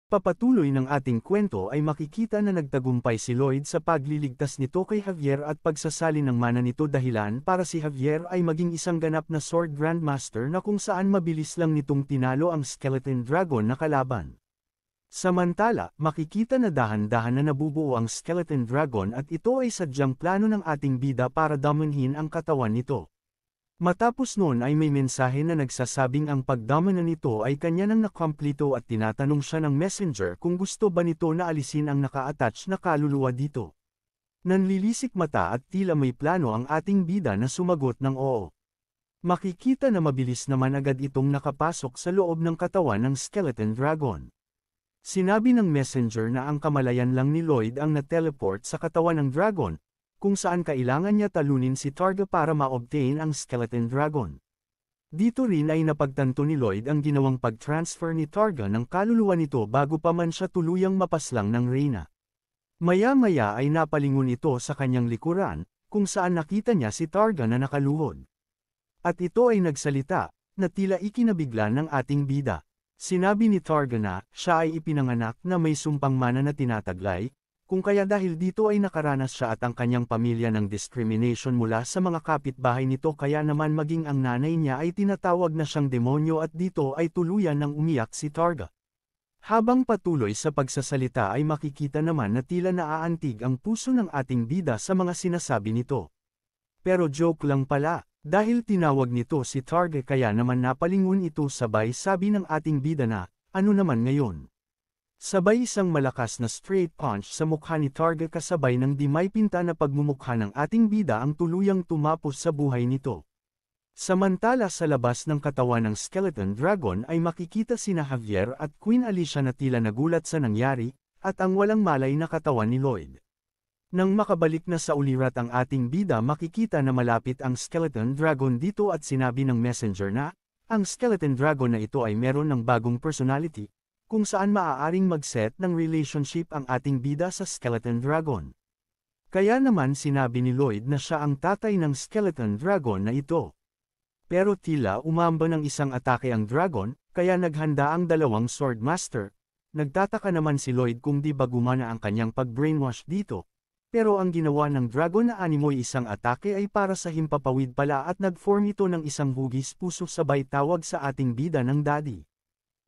Papatuloy ng ating kwento ay makikita na nagtagumpay si Lloyd sa pagliligtas nito kay Javier at pagsasali ng mana nito dahilan para si Javier ay maging isang ganap na Sword Grandmaster na kung saan mabilis lang nitong tinalo ang Skeleton Dragon na kalaban. Samantala, makikita na dahan-dahan na nabubuo ang Skeleton Dragon at ito ay sadyang plano ng ating bida para damunhin ang katawan nito. Matapos noon ay may mensahe na nagsasabing ang pagdamana nito ay kanya nang nakomplito at tinatanong siya ng messenger kung gusto ba nito na alisin ang naka-attach na kaluluwa dito. Nanlilisik mata at tila may plano ang ating bida na sumagot ng oo. Makikita na mabilis naman agad itong nakapasok sa loob ng katawan ng Skeleton Dragon. Sinabi ng messenger na ang kamalayan lang ni Lloyd ang na-teleport sa katawan ng dragon, kung saan kailangan niya talunin si Targa para ma-obtain ang Skeleton Dragon. Dito rin ay napagtanto ni Lloyd ang ginawang pag-transfer ni Targa ng kaluluwa nito bago pa man siya tuluyang mapaslang ng Reyna. Maya-maya ay napalingon ito sa kanyang likuran, kung saan nakita niya si Targa na nakaluhod. At ito ay nagsalita, na tila ikinabigla ng ating bida. Sinabi ni Targa na siya ay ipinanganak na may sumpang mana na tinataglay, kung kaya dahil dito ay nakaranas siya at ang kanyang pamilya ng discrimination mula sa mga kapitbahay nito kaya naman maging ang nanay niya ay tinatawag na siyang demonyo at dito ay tuluyan ng umiyak si Targa. Habang patuloy sa pagsasalita ay makikita naman na tila naaantig ang puso ng ating bida sa mga sinasabi nito. Pero joke lang pala, dahil tinawag nito si Targa kaya naman napalingon ito sabay sabi ng ating bida na, ano naman ngayon? Sabay isang malakas na straight punch sa mukha ni Targa kasabay ng di may pinta na pagmumukha ng ating bida ang tuluyang tumapos sa buhay nito. Samantala sa labas ng katawan ng Skeleton Dragon ay makikita sina Javier at Queen Alicia na tila nagulat sa nangyari, at ang walang malay na katawan ni Lloyd. Nang makabalik na sa ulirat ang ating bida makikita na malapit ang Skeleton Dragon dito at sinabi ng messenger na, ang Skeleton Dragon na ito ay meron ng bagong personality, kung saan maaaring mag-set ng relationship ang ating bida sa Skeleton Dragon. Kaya naman sinabi ni Lloyd na siya ang tatay ng Skeleton Dragon na ito. Pero tila umamba ng isang atake ang dragon, kaya naghanda ang dalawang Swordmaster. Nagtataka naman si Lloyd kung di ba gumana ang kanyang pag-brainwash dito. Pero ang ginawa ng dragon na animoy isang atake ay para sa himpapawid pala at nag-form ito ng isang hugis puso sabay tawag sa ating bida ng daddy.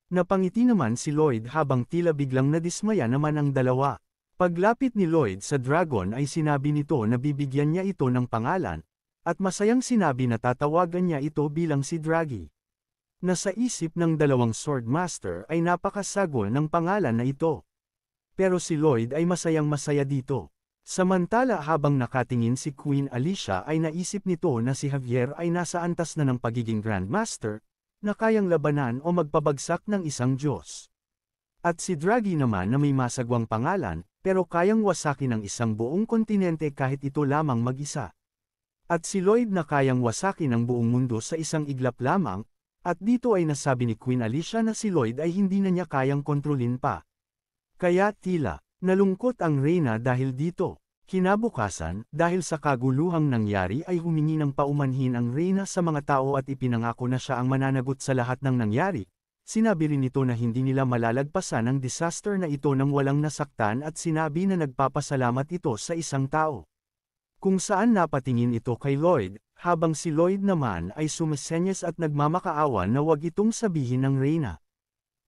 Napangiti naman si Lloyd habang tila biglang nadismaya naman ang dalawa. Paglapit ni Lloyd sa dragon ay sinabi nito na bibigyan niya ito ng pangalan, at masayang sinabi na tatawagan niya ito bilang si Draggy. Nasa isip ng dalawang Swordmaster ay napakasagol ng pangalan na ito. Pero si Lloyd ay masayang-masaya dito. Samantala habang nakatingin si Queen Alicia ay naisip nito na si Javier ay nasa antas na ng pagiging Grandmaster, na kayang labanan o magpabagsak ng isang Diyos. At si Draggy naman na may masagwang pangalan, pero kayang wasakin ng isang buong kontinente kahit ito lamang mag-isa. At si Lloyd na kayang wasakin ang buong mundo sa isang iglap lamang, at dito ay nasabi ni Queen Alicia na si Lloyd ay hindi na niya kayang kontrolin pa. Kaya tila, nalungkot ang Reyna dahil dito. Kinabukasan, dahil sa kaguluhang nangyari ay humingi ng paumanhin ang Reyna sa mga tao at ipinangako na siya ang mananagot sa lahat ng nangyari. Sinabi rin nito na hindi nila malalagpasan ang disaster na ito nang walang nasaktan at sinabi na nagpapasalamat ito sa isang tao. Kung saan napatingin ito kay Lloyd, habang si Lloyd naman ay sumisenyas at nagmamakaawa na wag itong sabihin ng Reyna.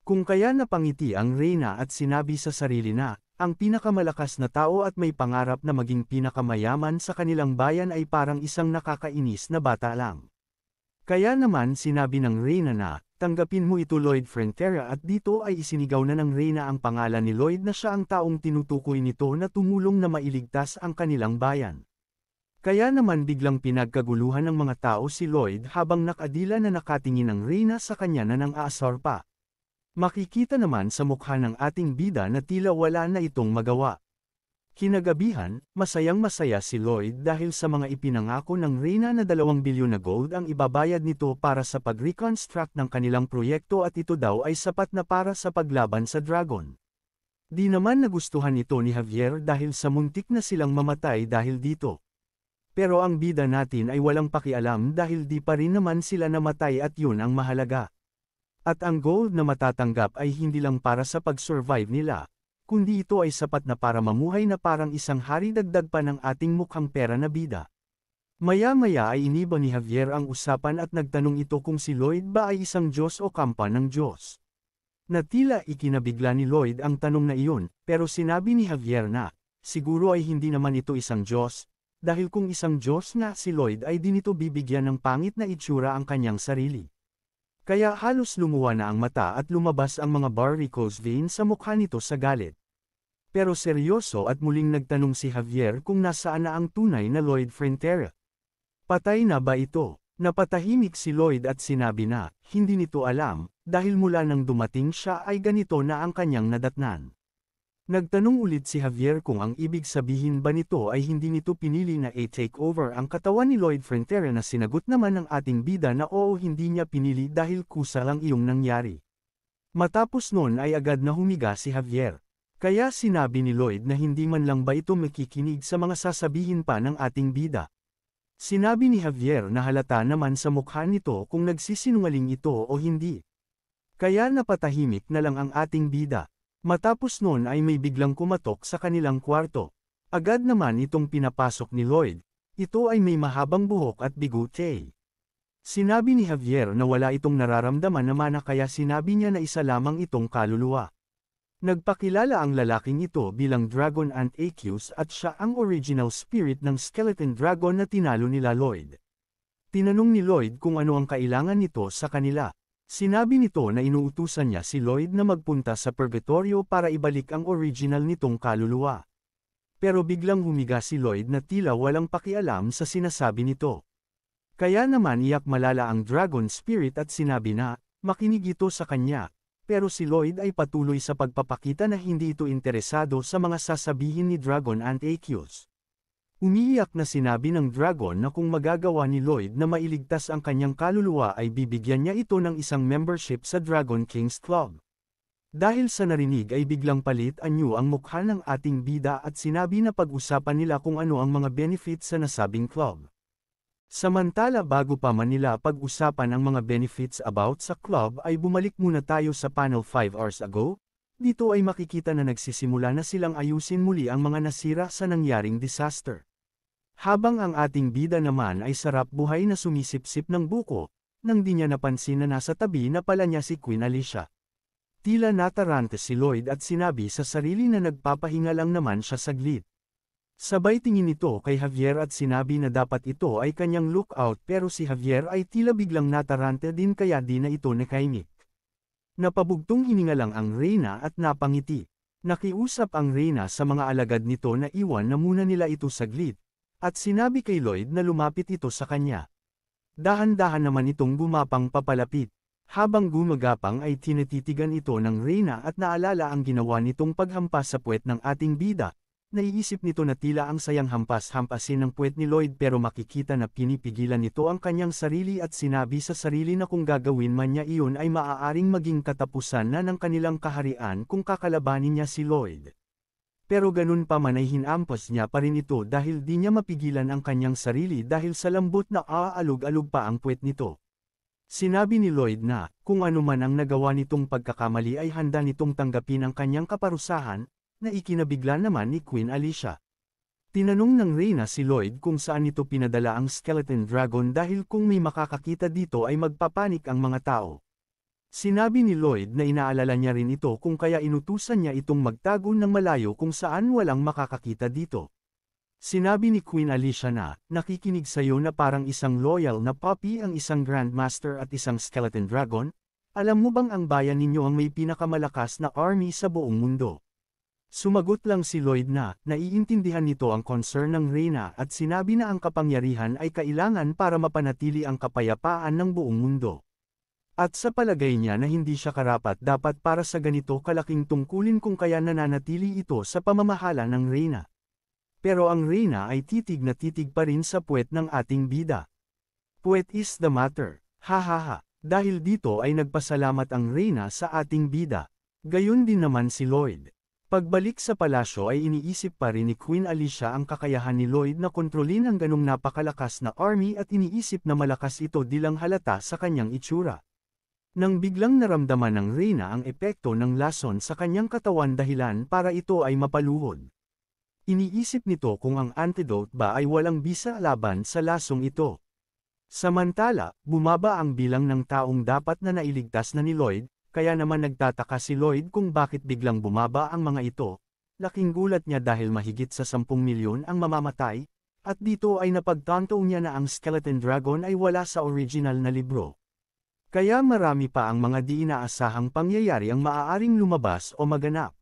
Kung kaya napangiti ang Reyna at sinabi sa sarili na, ang pinakamalakas na tao at may pangarap na maging pinakamayaman sa kanilang bayan ay parang isang nakakainis na bata lang. Kaya naman sinabi ng Reyna na, tanggapin mo ito Lloyd Frontera at dito ay isinigaw na ng Reyna ang pangalan ni Lloyd na siya ang taong tinutukoy nito na tumulong na mailigtas ang kanilang bayan. Kaya naman biglang pinagkaguluhan ng mga tao si Lloyd habang nakadila na nakatingin ang Reyna sa kanya na nang aasar pa. Makikita naman sa mukha ng ating bida na tila wala na itong magawa. Kinagabihan, masayang-masaya si Lloyd dahil sa mga ipinangako ng Reyna na 2 bilyon na gold ang ibabayad nito para sa pag-reconstruct ng kanilang proyekto at ito daw ay sapat na para sa paglaban sa dragon. Di naman nagustuhan ito ni Javier dahil sa muntik na silang mamatay dahil dito. Pero ang bida natin ay walang pakialam dahil di pa rin naman sila namatay at yun ang mahalaga. At ang gold na matatanggap ay hindi lang para sa pag-survive nila, kundi ito ay sapat na para mamuhay na parang isang hari dagdag pa ng ating mukhang pera na bida. Maya-maya ay iniba ni Javier ang usapan at nagtanong ito kung si Lloyd ba ay isang Diyos o kampa ng Diyos. Na tila ikinabigla ni Lloyd ang tanong na iyon, pero sinabi ni Javier na, siguro ay hindi naman ito isang Diyos, dahil kung isang Diyos nga si Lloyd ay di nito bibigyan ng pangit na itsura ang kanyang sarili. Kaya halos lumuwa na ang mata at lumabas ang mga varicose veins sa mukha nito sa galit. Pero seryoso at muling nagtanong si Javier kung nasaan na ang tunay na Lloyd Frontera. Patay na ba ito? Napatahimik si Lloyd at sinabi na, hindi nito alam, dahil mula nang dumating siya ay ganito na ang kanyang nadatnan. Nagtanong ulit si Javier kung ang ibig sabihin ba nito ay hindi nito pinili na i-take over ang katawan ni Lloyd Frontera na sinagot naman ng ating bida na oo hindi niya pinili dahil kusa lang iyong nangyari. Matapos nun ay agad na humiga si Javier. Kaya sinabi ni Lloyd na hindi man lang ba ito makikinig sa mga sasabihin pa ng ating bida. Sinabi ni Javier na halata naman sa mukha nito kung nagsisinungaling ito o hindi. Kaya napatahimik na lang ang ating bida. Matapos noon ay may biglang kumatok sa kanilang kwarto. Agad naman itong pinapasok ni Lloyd. Ito ay may mahabang buhok at bigute. Sinabi ni Javier na wala itong nararamdaman na mana kaya sinabi niya na isa lamang itong kaluluwa. Nagpakilala ang lalaking ito bilang Dragon Ant Aqueous at siya ang original spirit ng Skeleton Dragon na tinalo nila Lloyd. Tinanong ni Lloyd kung ano ang kailangan nito sa kanila. Sinabi nito na inuutusan niya si Lloyd na magpunta sa Purgatorio para ibalik ang original nitong kaluluwa. Pero biglang humiga si Lloyd na tila walang pakialam sa sinasabi nito. Kaya naman iyak malala ang Dragon Spirit at sinabi na, makinig ito sa kanya. Pero si Lloyd ay patuloy sa pagpapakita na hindi ito interesado sa mga sasabihin ni Dragon Ant Aqueous. Umiiyak na sinabi ng Dragon na kung magagawa ni Lloyd na mailigtas ang kanyang kaluluwa ay bibigyan niya ito ng isang membership sa Dragon Kings Club. Dahil sa narinig ay biglang palit anyo ang mukha ng ating bida at sinabi na pag-usapan nila kung ano ang mga benefits sa nasabing club. Samantala bago pa man nila pag-usapan ang mga benefits about sa club ay bumalik muna tayo sa panel 5 hours ago. Dito ay makikita na nagsisimula na silang ayusin muli ang mga nasira sa nangyaring disaster. Habang ang ating bida naman ay sarap buhay na sumisip-sip ng buko, nang di niya napansin na nasa tabi na pala niya si Queen Alicia. Tila natarante si Lloyd at sinabi sa sarili na nagpapahinga lang naman siya saglit. Sabay tingin ito kay Javier at sinabi na dapat ito ay kanyang lookout pero si Javier ay tila biglang natarante din kaya di na ito nakaimik. Napabugtong hininga lang ang Reyna at napangiti. Nakiusap ang Reyna sa mga alagad nito na iwan na muna nila ito saglit, at sinabi kay Lloyd na lumapit ito sa kanya. Dahan-dahan naman itong gumapang papalapit. Habang gumagapang ay tinititigan ito ng Reyna at naalala ang ginawa nitong paghampas sa puwet ng ating bida. Naiisip nito na tila ang sayang hampas-hampasin ng puwet ni Lloyd pero makikita na pinipigilan nito ang kanyang sarili at sinabi sa sarili na kung gagawin man niya iyon ay maaaring maging katapusan na ng kanilang kaharian kung kakalabanin niya si Lloyd. Pero ganun pa man ay hinampas niya pa rin ito dahil di niya mapigilan ang kanyang sarili dahil sa lambot na aalog-alog pa ang puwet nito. Sinabi ni Lloyd na, kung ano man ang nagawa nitong pagkakamali ay handa nitong tanggapin ang kanyang kaparusahan, na ikinabigla naman ni Queen Alicia. Tinanong ng Reyna si Lloyd kung saan ito pinadala ang Skeleton Dragon dahil kung may makakakita dito ay magpapanik ang mga tao. Sinabi ni Lloyd na inaalala niya rin ito kung kaya inutusan niya itong magtago ng malayo kung saan walang makakakita dito. Sinabi ni Queen Alicia na, nakikinig sa'yo na parang isang loyal na puppy ang isang Grandmaster at isang Skeleton Dragon? Alam mo bang ang bayan ninyo ang may pinakamalakas na army sa buong mundo? Sumagot lang si Lloyd na, naiintindihan nito ang concern ng Reyna at sinabi na ang kapangyarihan ay kailangan para mapanatili ang kapayapaan ng buong mundo. At sa palagay niya na hindi siya karapat dapat para sa ganito kalaking tungkulin kung kaya nananatili ito sa pamamahala ng Reyna. Pero ang Reyna ay titig na titig pa rin sa puwet ng ating bida. Puwet is the matter, hahaha, dahil dito ay nagpasalamat ang Reyna sa ating bida. Gayon din naman si Lloyd. Pagbalik sa palasyo ay iniisip pa rin ni Queen Alicia ang kakayahan ni Lloyd na kontrolin ang ganong napakalakas na army at iniisip na malakas ito di lang halata sa kanyang itsura. Nang biglang naramdaman ng Reyna ang epekto ng lason sa kanyang katawan dahilan para ito ay mapaluhod. Iniisip nito kung ang antidote ba ay walang bisa laban sa lasong ito. Samantala, bumaba ang bilang ng taong dapat na nailigtas na ni Lloyd, kaya naman nagtataka si Lloyd kung bakit biglang bumaba ang mga ito. Laking gulat niya dahil mahigit sa 10 milyon ang mamamatay, at dito ay napagtanto niya na ang Skeleton Dragon ay wala sa original na libro. Kaya marami pa ang mga di inaasahang pangyayari ang maaaring lumabas o maganap.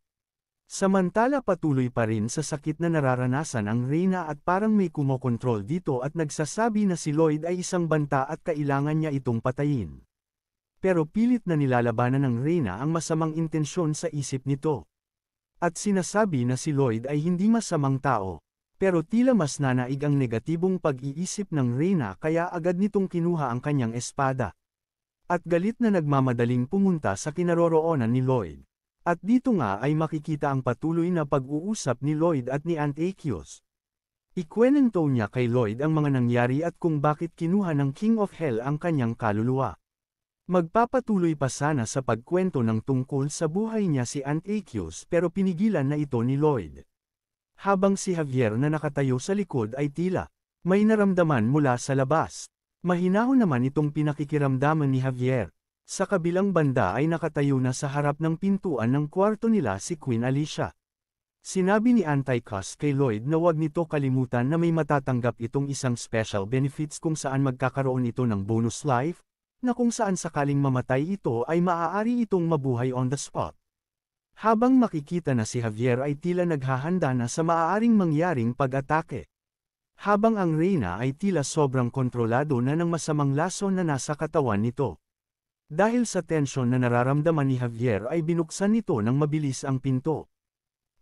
Samantala patuloy pa rin sa sakit na nararanasan ang Reyna at parang may kumokontrol dito at nagsasabi na si Lloyd ay isang banta at kailangan niya itong patayin. Pero pilit na nilalabanan ng Reyna ang masamang intensyon sa isip nito. At sinasabi na si Lloyd ay hindi masamang tao, pero tila mas nanaig ang negatibong pag-iisip ng Reyna kaya agad nitong kinuha ang kanyang espada. At galit na nagmamadaling pumunta sa kinaroroonan ni Lloyd. At dito nga ay makikita ang patuloy na pag-uusap ni Lloyd at ni Aunt Achios. Ikwenento niya kay Lloyd ang mga nangyari at kung bakit kinuha ng King of Hell ang kanyang kaluluwa. Magpapatuloy pa sana sa pagkwento ng tungkol sa buhay niya si Aunt Achios pero pinigilan na ito ni Lloyd. Habang si Javier na nakatayo sa likod ay tila may naramdaman mula sa labas. Mahinahon naman itong pinakikiramdaman ni Javier. Sa kabilang banda ay nakatayo na sa harap ng pintuan ng kwarto nila si Queen Alicia. Sinabi ni Antipas kay Lloyd na wag nito kalimutan na may matatanggap itong isang special benefits kung saan magkakaroon ito ng bonus life, na kung saan sakaling mamatay ito ay maaari itong mabuhay on the spot. Habang makikita na si Javier ay tila naghahanda na sa maaaring mangyaring pag-atake. Habang ang Reyna ay tila sobrang kontrolado na ng masamang lason na nasa katawan nito. Dahil sa tensyon na nararamdaman ni Javier ay binuksan nito ng mabilis ang pinto.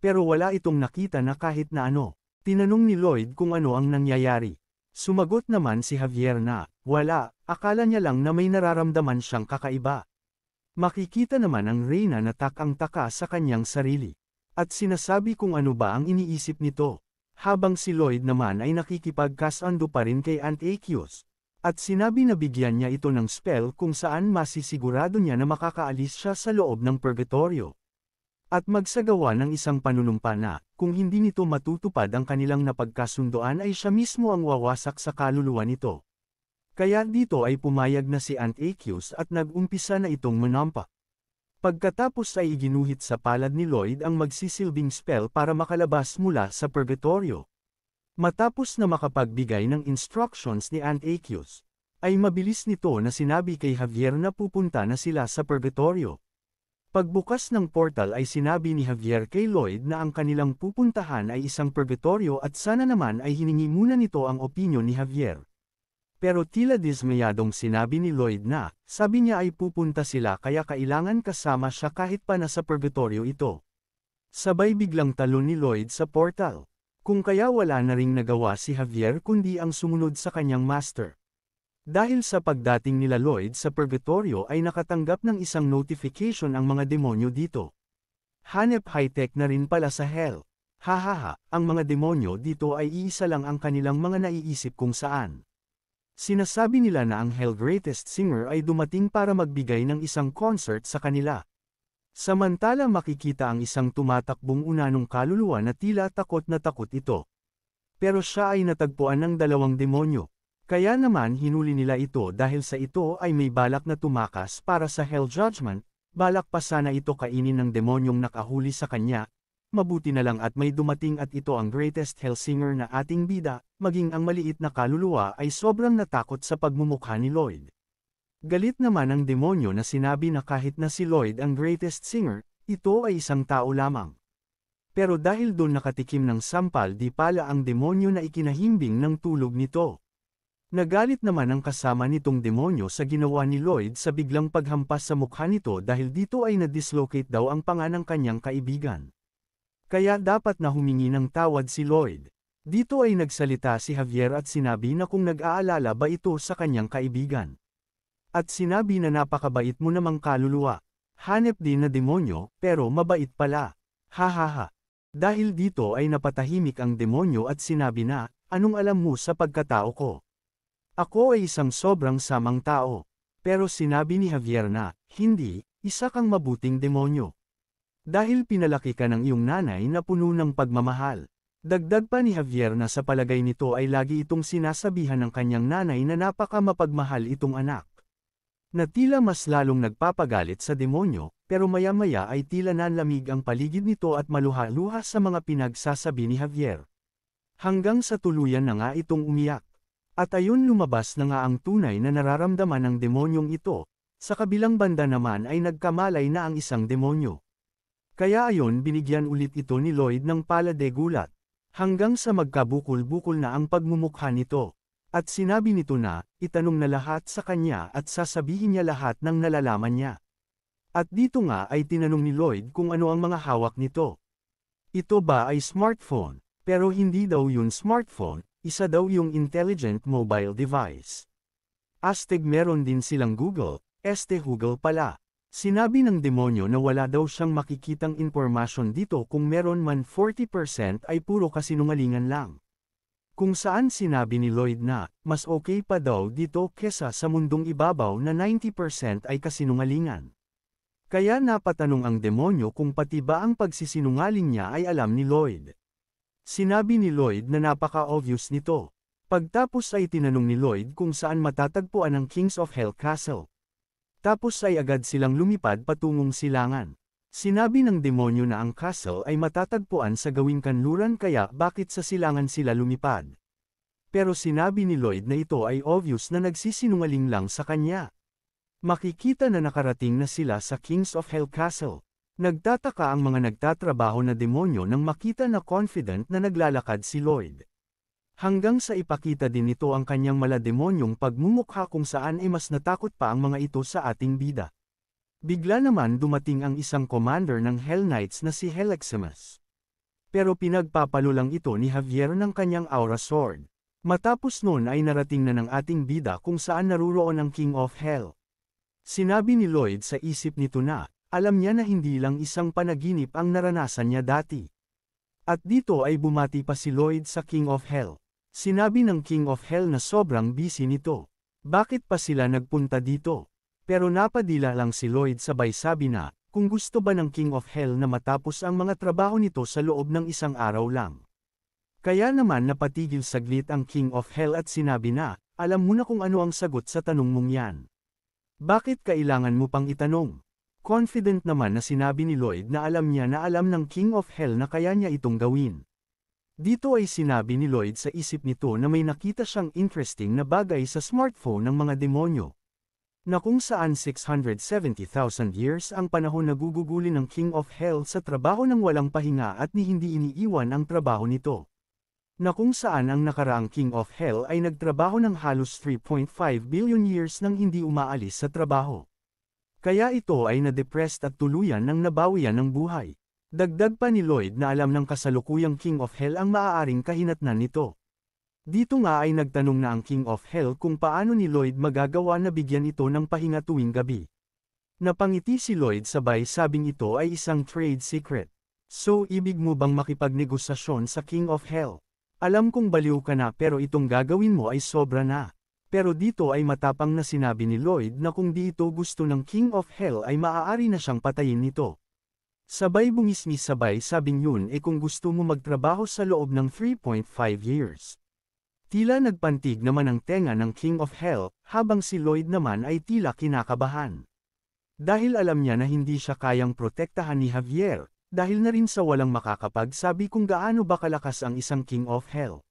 Pero wala itong nakita na kahit na ano. Tinanong ni Lloyd kung ano ang nangyayari. Sumagot naman si Javier na, wala, akala niya lang na may nararamdaman siyang kakaiba. Makikita naman ang Reyna na takang-taka sa kanyang sarili. At sinasabi kung ano ba ang iniisip nito. Habang si Lloyd naman ay nakikipagkasando pa rin kay Aunt Achios. At sinabi na bigyan niya ito ng spell kung saan masisigurado niya na makakaalis siya sa loob ng purgatorio. At magsagawa ng isang panunumpa na, kung hindi nito matutupad ang kanilang napagkasundoan ay siya mismo ang wawasak sa kaluluwa nito. Kaya dito ay pumayag na si Aunt Achios at nag-umpisa na itong manampa. Pagkatapos ay iginuhit sa palad ni Lloyd ang magsisilbing spell para makalabas mula sa purgatorio. Matapos na makapagbigay ng instructions ni Aunt Achios, ay mabilis nito na sinabi kay Javier na pupunta na sila sa purgatorio. Pagbukas ng portal ay sinabi ni Javier kay Lloyd na ang kanilang pupuntahan ay isang purgatorio at sana naman ay hiningi muna nito ang opinyon ni Javier. Pero tila dismayadong sinabi ni Lloyd na, sabi niya ay pupunta sila kaya kailangan kasama siya kahit pa nasa purgatorio ito. Sabay biglang talon ni Lloyd sa portal. Kung kaya wala na ring nagawa si Javier kundi ang sumunod sa kanyang master. Dahil sa pagdating nila Lloyd sa purgatorio ay nakatanggap ng isang notification ang mga demonyo dito. Hanep high-tech na rin pala sa hell. Hahaha, ang mga demonyo dito ay iisa lang ang kanilang mga naiisip kung saan. Sinasabi nila na ang Hell Greatest Singer ay dumating para magbigay ng isang concert sa kanila. Samantala makikita ang isang tumatakbong unanong kaluluwa na tila takot na takot ito. Pero siya ay natagpuan ng dalawang demonyo. Kaya naman hinuli nila ito dahil sa ito ay may balak na tumakas para sa Hell Judgment, balak pa sana ito kainin ng demonyong nakahuli sa kanya. Mabuti na lang at may dumating at ito ang greatest hell singer na ating bida, maging ang maliit na kaluluwa ay sobrang natakot sa pagmumukha ni Lloyd. Galit naman ang demonyo na sinabi na kahit na si Lloyd ang greatest singer, ito ay isang tao lamang. Pero dahil doon nakatikim ng sampal di pala ang demonyo na ikinahimbing ng tulog nito. Nagalit naman ang kasama nitong demonyo sa ginawa ni Lloyd sa biglang paghampas sa mukha nito dahil dito ay na-dislocate daw ang panga ng kanyang kaibigan. Kaya dapat na humingi ng tawad si Lloyd. Dito ay nagsalita si Javier at sinabi na kung nag-aalala ba ito sa kanyang kaibigan. At sinabi na napakabait mo namang kaluluwa. Hanep din na demonyo, pero mabait pala. Hahaha. Dahil dito ay napatahimik ang demonyo at sinabi na, anong alam mo sa pagkatao ko? Ako ay isang sobrang samang tao. Pero sinabi ni Javier na, hindi, isa kang mabuting demonyo. Dahil pinalaki ka ng iyong nanay na puno ng pagmamahal. Dagdag pa ni Javier na sa palagay nito ay lagi itong sinasabihan ng kanyang nanay na napaka mapagmahal itong anak. Na tila mas lalong nagpapagalit sa demonyo, pero maya-maya ay tila nanlamig ang paligid nito at maluha-luha sa mga pinagsasabi ni Javier. Hanggang sa tuluyan na nga itong umiyak. At ayun lumabas na nga ang tunay na nararamdaman ng demonyong ito, sa kabilang banda naman ay nagkamalay na ang isang demonyo. Kaya ayon binigyan ulit ito ni Lloyd ng palade gulat. Hanggang sa magkabukol-bukol na ang pagmumukha nito. At sinabi nito na, itanong na lahat sa kanya at sasabihin niya lahat ng nalalaman niya. At dito nga ay tinanong ni Lloyd kung ano ang mga hawak nito. Ito ba ay smartphone? Pero hindi daw yun smartphone, isa daw yung intelligent mobile device. Astig meron din silang Google, Google pala. Sinabi ng demonyo na wala daw siyang makikitang impormasyon dito kung meron man 40% ay puro kasinungalingan lang. Kung saan sinabi ni Lloyd na, mas okay pa daw dito kesa sa mundong ibabaw na 90% ay kasinungalingan. Kaya napatanong ang demonyo kung pati ba ang pagsisinungaling niya ay alam ni Lloyd. Sinabi ni Lloyd na napaka-obvious nito. Pagtapos ay tinanong ni Lloyd kung saan matatagpuan ang Kings of Hell Castle. Tapos ay agad silang lumipad patungong silangan. Sinabi ng demonyo na ang castle ay matatagpuan sa gawing kanluran kaya bakit sa silangan sila lumipad. Pero sinabi ni Lloyd na ito ay obvious na nagsisinungaling lang sa kanya. Makikita na nakarating na sila sa Kings of Hell Castle. Nagtataka ang mga nagtatrabaho na demonyo nang makita na confident na naglalakad si Lloyd. Hanggang sa ipakita din nito ang kanyang malademonyong pagmumukha kung saan ay mas natakot pa ang mga ito sa ating bida. Bigla naman dumating ang isang commander ng Hell Knights na si Heliximus. Pero pinagpapalo lang ito ni Javier ng kanyang aura sword. Matapos noon ay narating na ng ating bida kung saan naruroon ang King of Hell. Sinabi ni Lloyd sa isip nito na, alam niya na hindi lang isang panaginip ang naranasan niya dati. At dito ay bumati pa si Lloyd sa King of Hell. Sinabi ng King of Hell na sobrang busy nito. Bakit pa sila nagpunta dito? Pero napadila lang si Lloyd sabay sabi na, kung gusto ba ng King of Hell na matapos ang mga trabaho nito sa loob ng isang araw lang. Kaya naman napatigil saglit ang King of Hell at sinabi na, alam mo na kung ano ang sagot sa tanong mong yan. Bakit kailangan mo pang itanong? Confident naman na sinabi ni Lloyd na alam niya na alam ng King of Hell na kaya niya itong gawin. Dito ay sinabi ni Lloyd sa isip nito na may nakita siyang interesting na bagay sa smartphone ng mga demonyo. Na kung saan 670,000 years ang panahon na gugugulin ng King of Hell sa trabaho ng walang pahinga at ni hindi iniiwan ang trabaho nito. Na kung saan ang nakaraang King of Hell ay nagtrabaho ng halos 3.5 billion years nang hindi umaalis sa trabaho. Kaya ito ay na-depressed at tuluyan nang nabawian ng buhay. Dagdag pa ni Lloyd na alam ng kasalukuyang King of Hell ang maaaring kahinatnan nito. Dito nga ay nagtanong na ang King of Hell kung paano ni Lloyd magagawa na bigyan ito ng pahinga tuwing gabi. Napangiti si Lloyd sabay sabing ito ay isang trade secret. So ibig mo bang makipagnegosasyon sa King of Hell? Alam kong baliw ka na pero itong gagawin mo ay sobra na. Pero dito ay matapang na sinabi ni Lloyd na kung di ito gusto ng King of Hell ay maaari na siyang patayin nito. Sabay bungismis sabay sabing yun kung gusto mo magtrabaho sa loob ng 3.5 years. Tila nagpantig naman ang tenga ng King of Hell, habang si Lloyd naman ay tila kinakabahan. Dahil alam niya na hindi siya kayang protektahan ni Javier, dahil na rin sa walang makakapagsabi kung gaano ba kalakas ang isang King of Hell.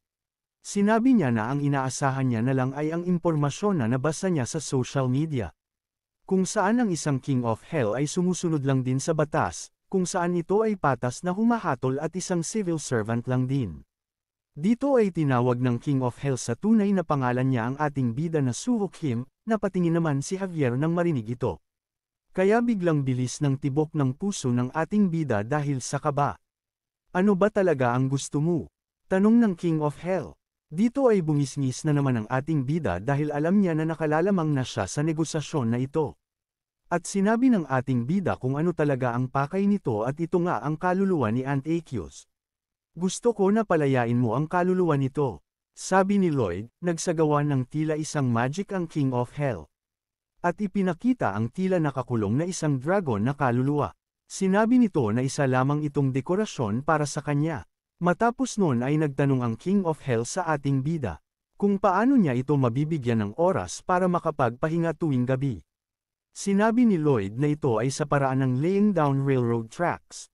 Sinabi niya na ang inaasahan niya na lang ay ang impormasyon na nabasa niya sa social media. Kung saan ang isang King of Hell ay sumusunod lang din sa batas, kung saan ito ay patas na humahatol at isang civil servant lang din. Dito ay tinawag ng King of Hell sa tunay na pangalan niya ang ating bida na Suho Kim, napatingin naman si Javier nang marinig ito. Kaya biglang bilis ng tibok ng puso ng ating bida dahil sa kaba. Ano ba talaga ang gusto mo? Tanong ng King of Hell. Dito ay bungisngis na naman ang ating bida dahil alam niya na nakalalamang na siya sa negosasyon na ito. At sinabi ng ating bida kung ano talaga ang pakay nito at ito nga ang kaluluwa ni Aunt Achios. Gusto ko na palayain mo ang kaluluwa nito. Sabi ni Lloyd, nagsagawa ng tila isang magic ang King of Hell. At ipinakita ang tila nakakulong na isang dragon na kaluluwa. Sinabi nito na isa lamang itong dekorasyon para sa kanya. Matapos nun ay nagtanong ang King of Hell sa ating bida, kung paano niya ito mabibigyan ng oras para makapagpahinga tuwing gabi. Sinabi ni Lloyd na ito ay sa paraan ng laying down railroad tracks.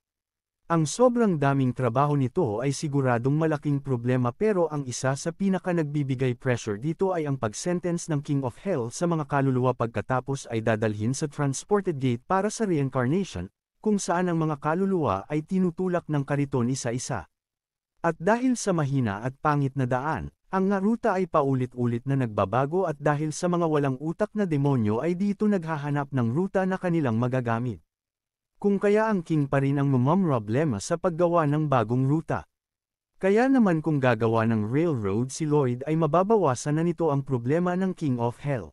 Ang sobrang daming trabaho nito ay siguradong malaking problema, pero ang isa sa pinaka nagbibigay pressure dito ay ang pag-sentence ng King of Hell sa mga kaluluwa pagkatapos ay dadalhin sa transported gate para sa reincarnation, kung saan ang mga kaluluwa ay tinutulak ng kariton isa-isa. At dahil sa mahina at pangit na daan, ang nga ruta ay paulit-ulit na nagbabago, at dahil sa mga walang utak na demonyo ay dito naghahanap ng ruta na kanilang magagamit. Kung kaya ang King pa rin ang problema sa paggawa ng bagong ruta. Kaya naman kung gagawa ng railroad si Lloyd ay mababawasan na nito ang problema ng King of Hell.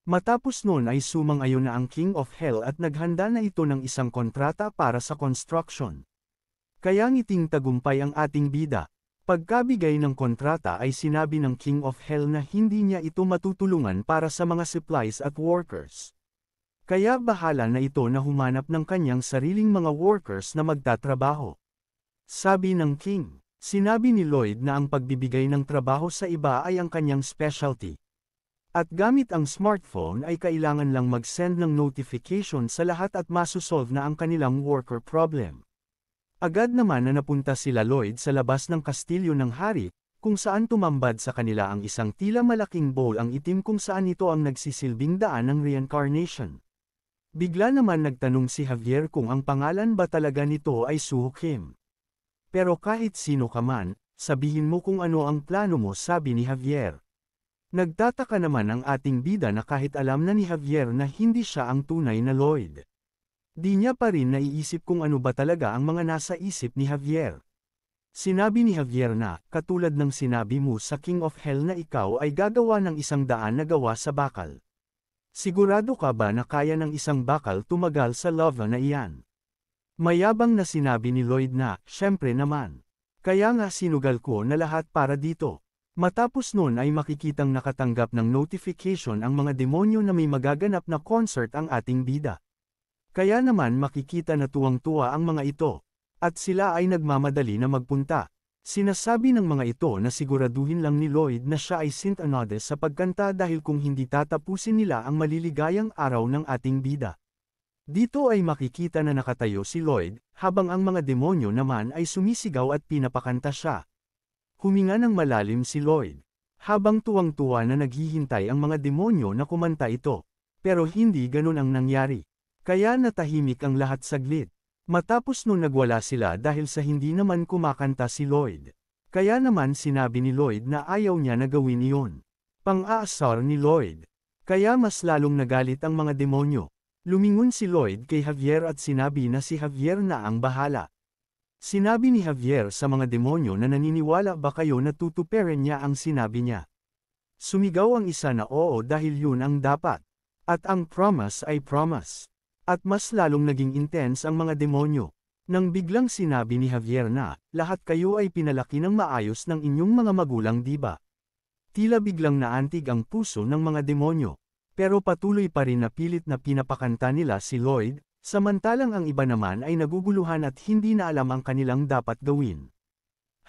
Matapos nun ay sumang-ayon na ang King of Hell at naghanda na ito ng isang kontrata para sa construction. Kaya ngiting tagumpay ang ating bida. Pagkabigay ng kontrata ay sinabi ng King of Hell na hindi niya ito matutulungan para sa mga supplies at workers. Kaya bahala na ito na humanap ng kanyang sariling mga workers na magtatrabaho. Sabi ng King, sinabi ni Lloyd na ang pagbibigay ng trabaho sa iba ay ang kanyang specialty. At gamit ang smartphone ay kailangan lang mag-send ng notification sa lahat at masusolve na ang kanilang worker problem. Agad naman na napunta sila Lloyd sa labas ng kastilyo ng hari, kung saan tumambad sa kanila ang isang tila malaking bowl ang itim, kung saan ito ang nagsisilbing daan ng reincarnation. Bigla naman nagtanong si Javier kung ang pangalan ba talaga nito ay Suhukim. Pero kahit sino ka man, sabihin mo kung ano ang plano mo, sabi ni Javier. Nagtataka naman ang ating bida na kahit alam na ni Javier na hindi siya ang tunay na Lloyd. Di niya pa rin naiisip kung ano ba talaga ang mga nasa isip ni Javier. Sinabi ni Javier na, katulad ng sinabi mo sa King of Hell na ikaw ay gagawa ng 100 na gawa sa bakal. Sigurado ka ba na kaya ng isang bakal tumagal sa lava na iyan? Mayabang na sinabi ni Lloyd na, syempre naman. Kaya nga sinugal ko na lahat para dito. Matapos nun ay makikitang nakatanggap ng notification ang mga demonyo na may magaganap na concert ang ating bida. Kaya naman makikita na tuwang-tuwa ang mga ito, at sila ay nagmamadali na magpunta. Sinasabi ng mga ito na siguraduhin lang ni Lloyd na siya ay Saint Anades sa pagkanta, dahil kung hindi tatapusin nila ang maliligayang araw ng ating bida. Dito ay makikita na nakatayo si Lloyd, habang ang mga demonyo naman ay sumisigaw at pinapakanta siya. Huminga ng malalim si Lloyd, habang tuwang-tuwa na naghihintay ang mga demonyo na kumanta ito. Pero hindi ganun ang nangyari. Kaya natahimik ang lahat saglit. Matapos nung nagwala sila dahil sa hindi naman kumakanta si Lloyd. Kaya naman sinabi ni Lloyd na ayaw niya na gawin iyon. Pang-aasar ni Lloyd. Kaya mas lalong nagalit ang mga demonyo. Lumingon si Lloyd kay Javier at sinabi na si Javier na ang bahala. Sinabi ni Javier sa mga demonyo na naniniwala ba kayo na tutuperin niya ang sinabi niya. Sumigaw ang isa na oo dahil yun ang dapat. At ang promise ay promise. At mas lalong naging intense ang mga demonyo. Nang biglang sinabi ni Javier na, lahat kayo ay pinalaki ng maayos ng inyong mga magulang, diba? Tila biglang naantig ang puso ng mga demonyo. Pero patuloy pa rin na pilit na pinapakanta nila si Lloyd, samantalang ang iba naman ay naguguluhan at hindi na alam ang kanilang dapat gawin.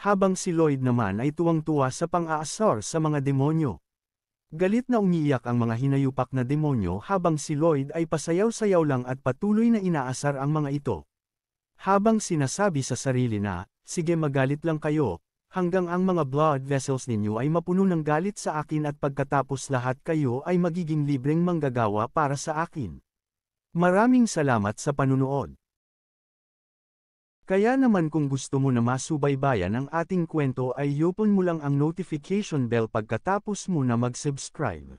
Habang si Lloyd naman ay tuwang-tuwa sa pang-aasar sa mga demonyo. Galit na umiiyak ang mga hinayupak na demonyo, habang si Lloyd ay pasayaw-sayaw lang at patuloy na inaasar ang mga ito. Habang sinasabi sa sarili na, sige magalit lang kayo, hanggang ang mga blood vessels ninyo ay mapuno ng galit sa akin at pagkatapos lahat kayo ay magiging libreng manggagawa para sa akin. Maraming salamat sa panunood. Kaya naman kung gusto mo na masubaybayan ang ating kwento ay i-open mo lang ang notification bell pagkatapos mo na mag-subscribe.